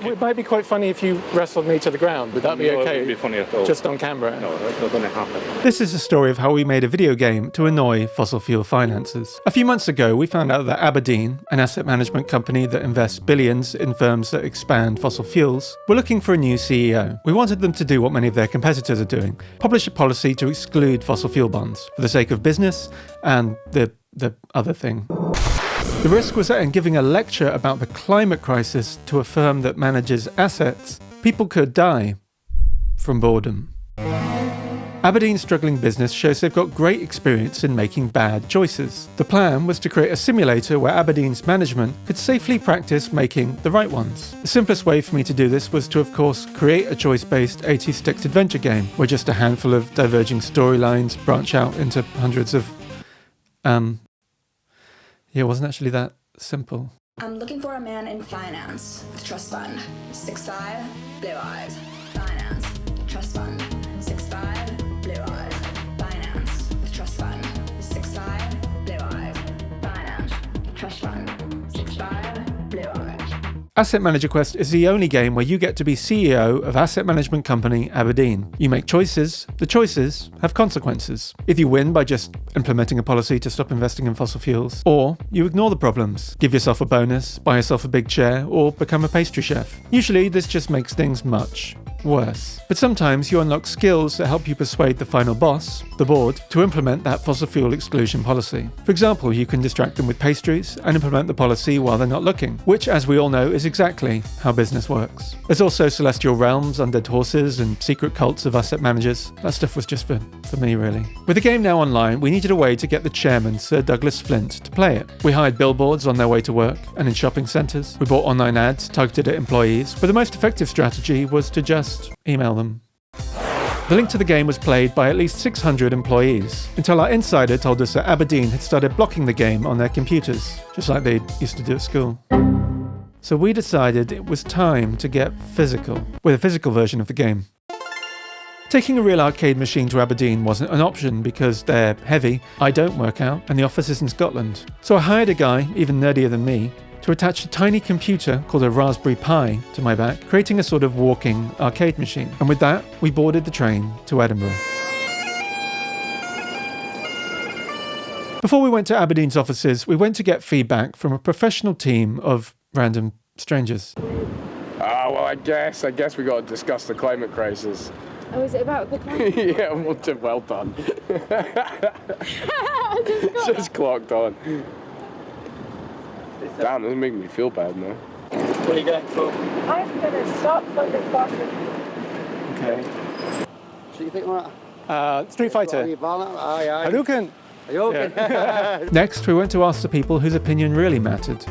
It might be quite funny if you wrestled me to the ground. Would that be okay? No, it wouldn't be funny at all. Just on camera? No, that's not going to happen. This is a story of how we made a video game to annoy fossil fuel financiers. A few months ago, we found out that Aberdeen, an asset management company that invests billions in firms that expand fossil fuels, were looking for a new CEO. We wanted them to do what many of their competitors are doing, publish a policy to exclude fossil fuel bonds for the sake of business and the other thing. The risk was that in giving a lecture about the climate crisis to a firm that manages assets, people could die from boredom. Aberdeen's struggling business shows they've got great experience in making bad choices. The plan was to create a simulator where Aberdeen's management could safely practice making the right ones. The simplest way for me to do this was to, of course, create a choice-based 80s text adventure game where just a handful of diverging storylines branch out into hundreds of... Yeah, it wasn't actually that simple. I'm looking for a man in finance. Trust fund. 6'5", blue eyes. Finance. Trust fund. 6'5", blue eyes. Finance. Trust fund. 6'5", blue eyes. Finance. Trust fund. 6'5", blue eyes. Asset Manager Quest is the only game where you get to be CEO of asset management company Aberdeen. You make choices. The choices have consequences. If you win by just implementing a policy to stop investing in fossil fuels, or you ignore the problems, give yourself a bonus, buy yourself a big chair, or become a pastry chef. Usually this just makes things much worse. But sometimes you unlock skills that help you persuade the final boss, the board, to implement that fossil fuel exclusion policy. For example, you can distract them with pastries and implement the policy while they're not looking, which, as we all know, is exactly how business works. There's also celestial realms, undead horses, and secret cults of asset managers. That stuff was just for me, really. With the game now online, we needed a way to get the chairman, Sir Douglas Flint, to play it. We hired billboards on their way to work and in shopping centres. We bought online ads targeted at employees, but the most effective strategy was to just email them. The link to the game was played by at least 600 employees, until our insider told us that Aberdeen had started blocking the game on their computers, just like they used to do at school. So we decided it was time to get physical, with a physical version of the game. Taking a real arcade machine to Aberdeen wasn't an option because they're heavy, I don't work out, and the office is in Scotland. So I hired a guy, even nerdier than me, to attach a tiny computer called a Raspberry Pi to my back, creating a sort of walking arcade machine. And with that, we boarded the train to Edinburgh. Before we went to Aberdeen's offices, we went to get feedback from a professional team of random strangers. Well, I guess we got to discuss the climate crisis. Oh, is it about the climate? Yeah, well done. Just clocked on. Damn, this is making me feel bad now. What are you going for? I'm going to stop funding fossil. Okay. So you think what? Street Fighter. Aye. Hadouken! Yeah. Next, we went to ask the people whose opinion really mattered.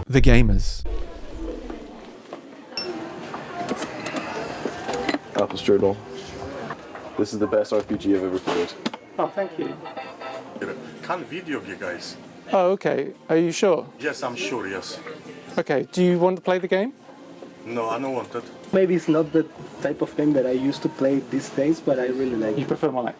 The gamers. Apple strudel. This is the best RPG I've ever played. Oh, thank you. Can't video you guys. Oh, okay. Are you sure? Yes, I'm sure, yes. Okay, do you want to play the game? No, I don't want it. Maybe it's not the type of game that I used to play these days, but I really like You it. prefer more like...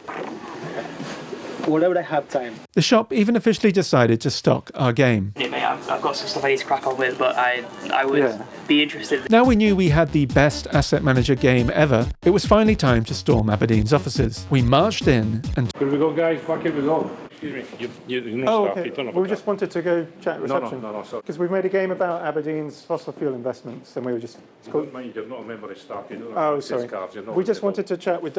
Whenever I have time. The shop even officially decided to stock our game. Yeah, mate, I've got some stuff I need to crack on with, but I would be interested. Now we knew we had the best asset manager game ever, it was finally time to storm Aberdeen's offices. We marched in and... Here we go, guys. Back here we go. Excuse me. You know Oh, stuff. okay. You don't have We a just wanted to go chat at reception. No, sorry. Because we've made a game about Aberdeen's fossil fuel investments, and we were just... Don't mind, you're not a member of staff. You don't have Oh, access sorry. cards, you're not We just eligible. wanted to chat with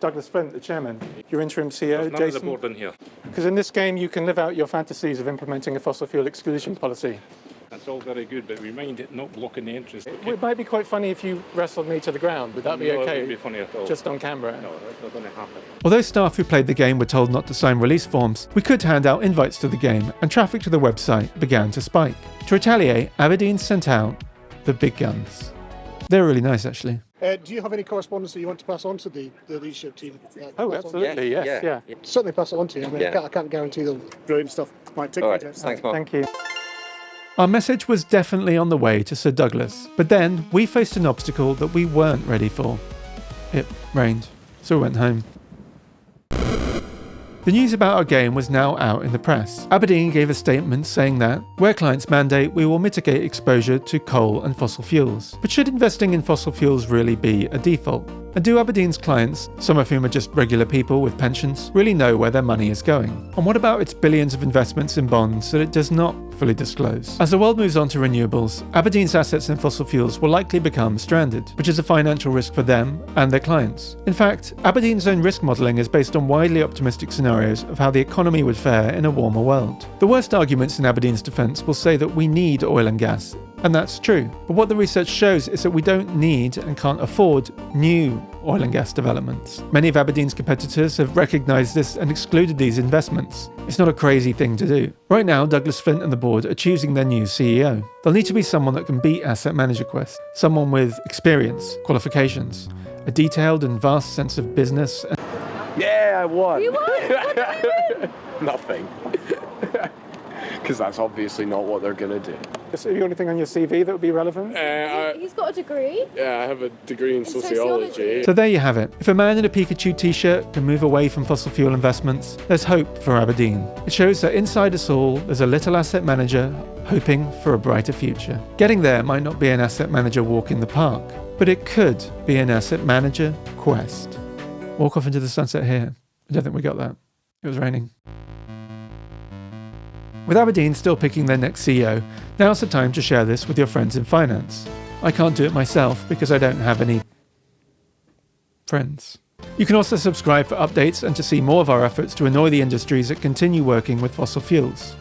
Douglas Flint, the chairman, your interim CEO, There's none of the Jason. board in here. Because in this game, you can live out your fantasies of implementing a fossil fuel exclusion policy. That's all very good, but we mind it not blocking the entrance. It might be quite funny if you wrestled me to the ground. Would that be No, it okay? wouldn't be funny at all. Just on camera? No, that's not going to happen. Although staff who played the game were told not to sign release forms, we could hand out invites to the game, and traffic to the website began to spike. To retaliate, Aberdeen sent out the big guns. They're really nice, actually. Do you have any correspondence that you want to pass on to the leadership team? Oh, absolutely, yes. Certainly pass it on to you. I mean, I can't guarantee the brilliant stuff might take me. Thanks, Mark. Thank you. Our message was definitely on the way to Sir Douglas, but then we faced an obstacle that we weren't ready for. It rained, so we went home. The news about our game was now out in the press. Aberdeen gave a statement saying that, where clients mandate, we will mitigate exposure to coal and fossil fuels. But should investing in fossil fuels really be a default? And do Aberdeen's clients, some of whom are just regular people with pensions, really know where their money is going? And what about its billions of investments in bonds that it does not fully disclose? As the world moves on to renewables, Aberdeen's assets in fossil fuels will likely become stranded, which is a financial risk for them and their clients. In fact, Aberdeen's own risk modelling is based on widely optimistic scenarios of how the economy would fare in a warmer world. The worst arguments in Aberdeen's defence will say that we need oil and gas, and that's true. But what the research shows is that we don't need and can't afford new oil and gas developments. Many of Aberdeen's competitors have recognised this and excluded these investments. It's not a crazy thing to do. Right now, Douglas Flint and the board are choosing their new CEO. They'll need to be someone that can beat Asset Manager Quest, someone with experience, qualifications, a detailed and vast sense of business. Yeah, I won. You won? What did you win? Nothing. Because that's obviously not what they're going to do. Is there anything on your CV that would be relevant? He's got a degree. Yeah, I have a degree in sociology. So there you have it. If a man in a Pikachu t-shirt can move away from fossil fuel investments, there's hope for Aberdeen. It shows that inside us all, there's a little asset manager hoping for a brighter future. Getting there might not be an asset manager walk in the park, but it could be an asset manager quest. Walk off into the sunset here. I don't think we got that. It was raining. With Aberdeen still picking their next CEO, now's the time to share this with your friends in finance. I can't do it myself because I don't have any friends. You can also subscribe for updates and to see more of our efforts to annoy the industries that continue working with fossil fuels.